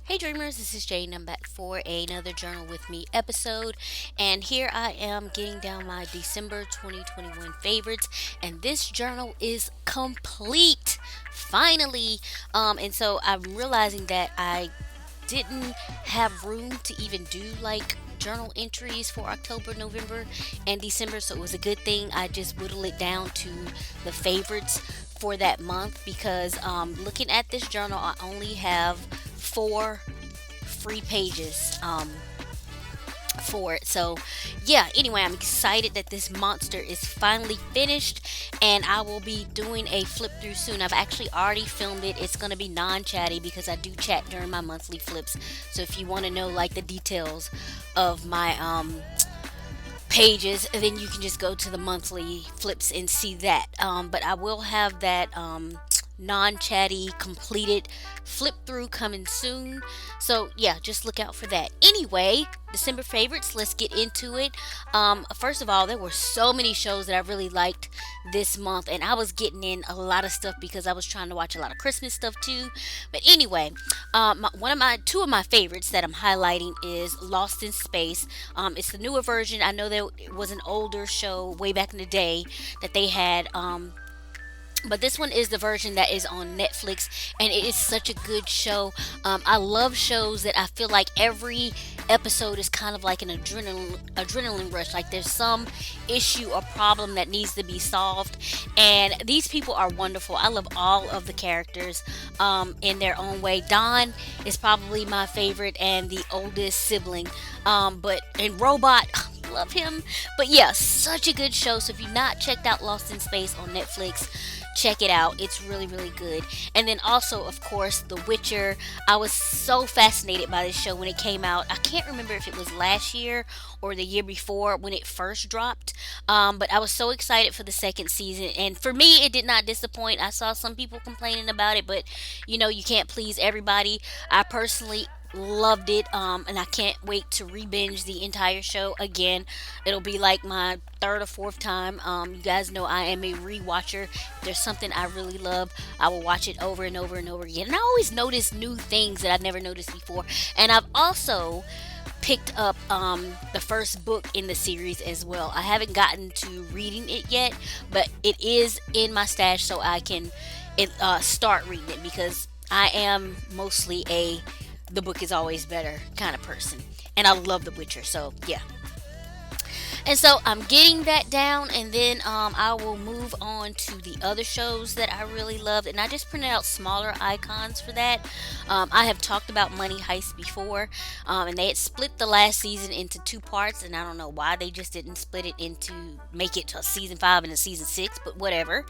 Hey Dreamers, this is Jade and I'm back for another Journal with Me episode. And here I am getting down my December 2021 favorites. And this journal is complete. Finally. And so I'm realizing that I didn't have room to even do like journal entries for October, November, and December. So it was a good thing I just whittled it down to the favorites for that month because looking at this journal, I only have four free pages for it. So, yeah, anyway, I'm excited that this monster is finally finished and I will be doing a flip through soon. I've actually already filmed it. It's going to be non chatty because I do chat during my monthly flips. So, if you want to know like the details of my pages, then you can just go to the monthly flips and see that. But I will have that non chatty completed flip through coming soon. So, yeah, just look out for that. Anyway, December favorites, let's get into it. First of all, there were so many shows that I really liked this month, and I was getting in a lot of stuff because I was trying to watch a lot of Christmas stuff too. But anyway, two of my favorites that I'm highlighting is Lost in Space. It's the newer version. I know there was an older show way back in the day that they had. But this one is the version that is on Netflix, and it is such a good show. I love shows that I feel like every episode is kind of like an adrenaline rush. Like there's some issue or problem that needs to be solved, and these people are wonderful. I love all of the characters in their own way. Don is probably my favorite and the oldest sibling, but in Robot. Love him. But yeah, such a good show. So if you've not checked out Lost in Space on Netflix, check it out. It's really, really good. And then also, of course, The Witcher. I was so fascinated by this show when it came out. I can't remember if it was last year or the year before when it first dropped. But I was so excited for the second season. And for me, it did not disappoint. I saw some people complaining about it, but you can't please everybody. I personally loved it, and I can't wait to re-binge the entire show again. It'll be like my third or fourth time. You guys know I am a re-watcher. If there's something I really love, I will watch it over and over and over again, and I always notice new things that I've never noticed before. And I've also picked up the first book in the series as well. I haven't gotten to reading it yet, but it is in my stash so I can start reading it because I am mostly a the book is always better kind of person. And I love The Witcher, so yeah. And so I'm getting that down, and then I will move on to the other shows that I really loved. And I just printed out smaller icons for that. I have talked about Money Heist before, and they had split the last season into two parts, and I don't know why they just didn't split it into make it to a season 5 and a season 6, but whatever.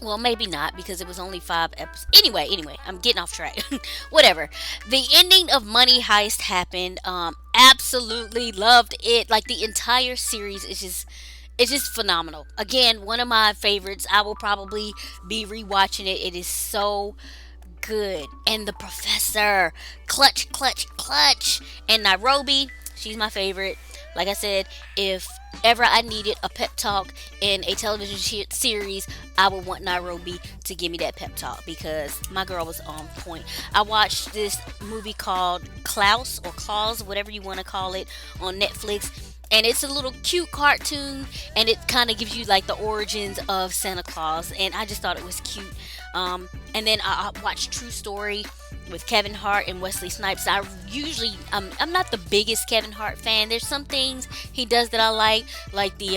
Well, maybe not because it was only 5 episodes. Anyway, I'm getting off track. Whatever. The ending of Money Heist happened. Absolutely loved it. Like the entire series is just phenomenal. Again, one of my favorites. I will probably be rewatching it. It is so good. And the professor, clutch, clutch, clutch, and Nairobi. She's my favorite. Like I said, if ever I needed a pep talk in a television series, I would want Nairobi to give me that pep talk because my girl was on point. I watched this movie called Klaus or Claus, whatever you want to call it, on Netflix. And it's a little cute cartoon, and it kind of gives you like the origins of Santa Claus. And I just thought it was cute. And then I watched True Story with Kevin Hart and Wesley Snipes. I'm not the biggest Kevin Hart fan. There's some things he does that I like the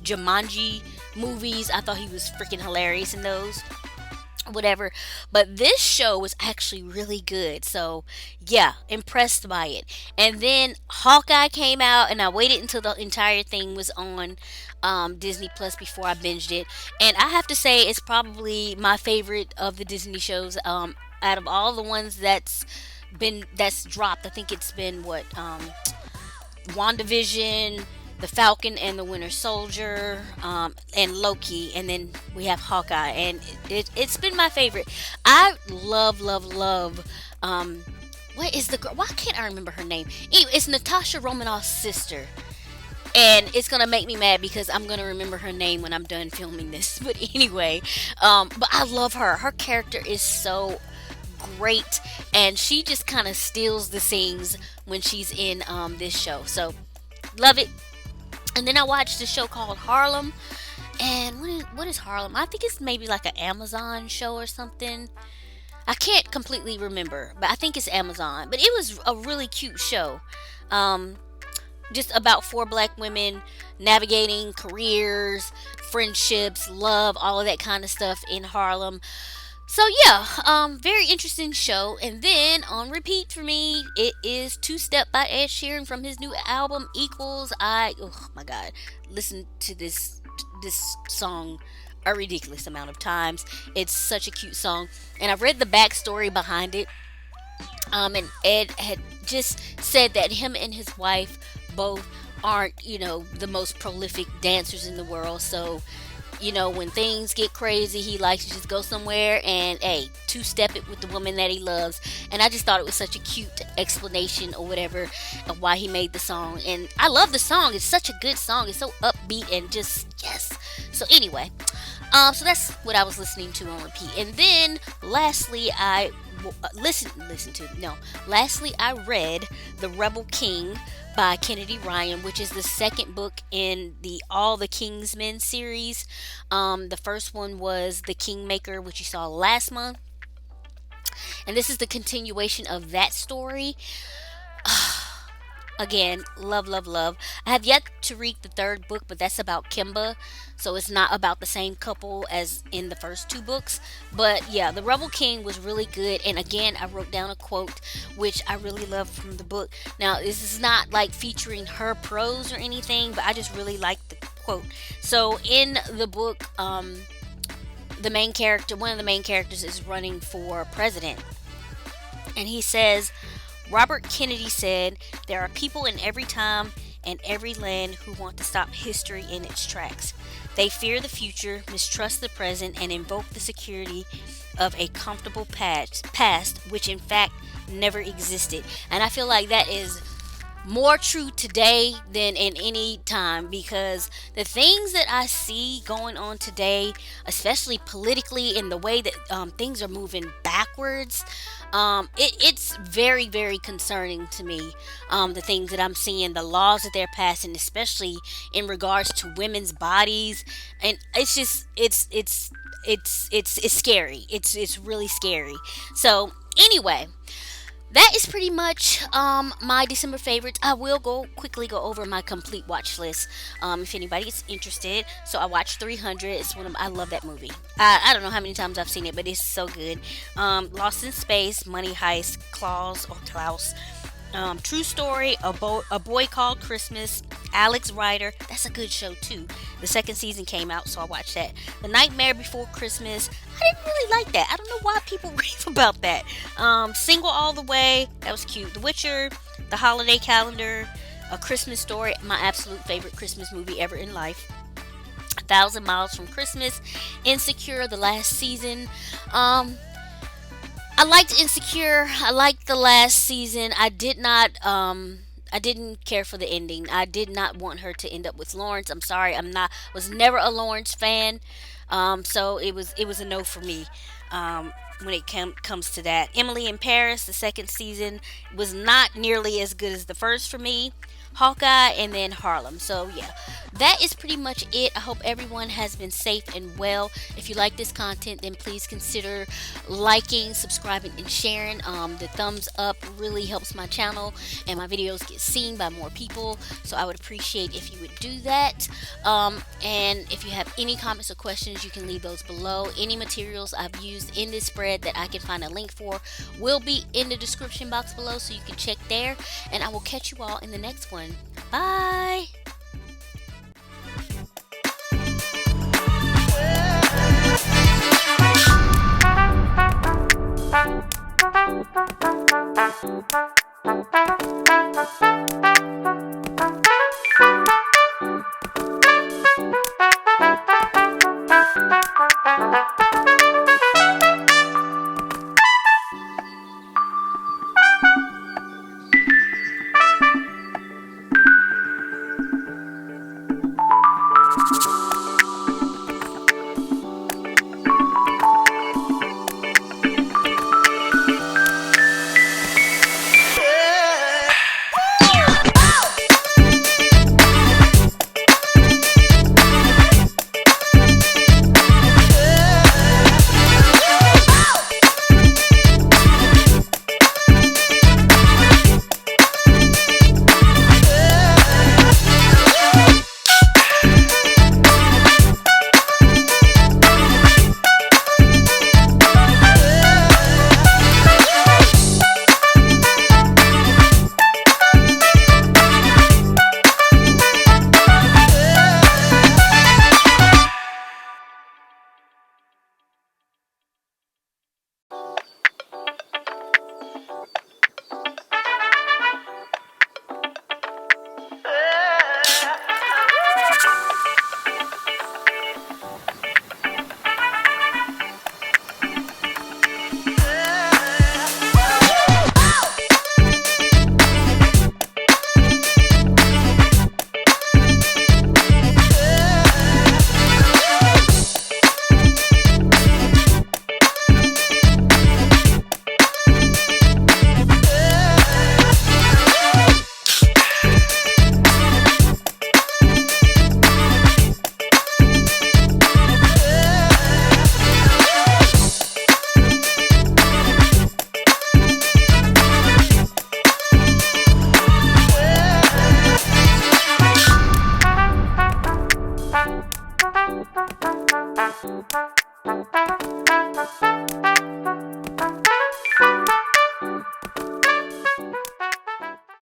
Jumanji movies. I thought he was freaking hilarious in those. Whatever, but this show was actually really good, so yeah, impressed by it. And then Hawkeye came out, and I waited until the entire thing was on Disney Plus before I binged it. And I have to say, it's probably my favorite of the Disney shows. Out of all the ones that's dropped, I think it's been what WandaVision, the Falcon and the Winter Soldier, and Loki, and then we have Hawkeye, and it's been my favorite. I love, love, love. What is the girl? Why can't I remember her name? Anyway, it's Natasha Romanoff's sister, and it's gonna make me mad because I'm gonna remember her name when I'm done filming this. But anyway, but I love her. Her character is so great, and she just kind of steals the scenes when she's in this show. So love it. And then I watched a show called Harlem. And what is Harlem? I think it's maybe like an Amazon show or something. I can't completely remember, but I think it's Amazon. But it was a really cute show. Um, just about four black women navigating careers, friendships, love, all of that kind of stuff in Harlem. So yeah, very interesting show. And then on repeat for me, it is Two Step by Ed Sheeran from his new album Equals. Oh my god, listen to this song a ridiculous amount of times. It's such a cute song, and I've read the backstory behind it. And Ed had just said that him and his wife both aren't, the most prolific dancers in the world. So, when things get crazy, he likes to just go somewhere and, hey, two-step it with the woman that he loves. And I just thought it was such a cute explanation or whatever of why he made the song. And I love the song. It's such a good song. It's so upbeat and just, yes. So anyway, so that's what I was listening to on repeat. And then, lastly, lastly, I read The Rebel King by Kennedy Ryan, which is the second book in the All the Kingsmen series. The first one was The Kingmaker, which you saw last month, and this is the continuation of that story. Again, love, love, love. I have yet to read the third book, but that's about Kimba. So it's not about the same couple as in the first two books. But yeah, The Rebel King was really good. And again, I wrote down a quote, which I really love from the book. Now, this is not like featuring her prose or anything, but I just really like the quote. So in the book, one of the main characters is running for president. And he says, Robert Kennedy said, there are people in every time and every land who want to stop history in its tracks. They fear the future, mistrust the present, and invoke the security of a comfortable past, which in fact never existed. And I feel like that is more true today than in any time, because the things that I see going on today, especially politically, in the way that things are moving backwards, it's very, very concerning to me. The things that I'm seeing, the laws that they're passing, especially in regards to women's bodies, and it's just it's scary. It's really scary. So anyway, that is pretty much my December favorites. I will quickly go over my complete watch list if anybody is interested. So I watched 300. I love that movie. I don't know how many times I've seen it, but it's so good. Lost in Space, Money Heist, Klaus. True Story, a Boy Called Christmas, Alex Rider. That's a good show too. The second season came out, so I watched that. The Nightmare Before Christmas. I didn't really like that. I don't know why people rave about that. Single All the Way. That was cute. The Witcher, The Holiday Calendar, A Christmas Story. My absolute favorite Christmas movie ever in life. 1,000 Miles from Christmas. Insecure, the last season. I liked Insecure. I liked the last season. I didn't care for the ending. I did not want her to end up with Lawrence. I'm sorry. Was never a Lawrence fan. So it was a no for me. When it comes to that. Emily in Paris, the second season, was not nearly as good as the first for me. Hawkeye, and then Harlem. So yeah, that is pretty much it. I hope everyone has been safe and well. If you like this content, then please consider liking, subscribing, and sharing. The thumbs up really helps my channel and my videos get seen by more people, so I would appreciate if you would do that. And if you have any comments or questions, you can leave those below. Any materials I've used in this spread that I can find a link for will be in the description box below, so you can check there. And I will catch you all in the next one. Bye.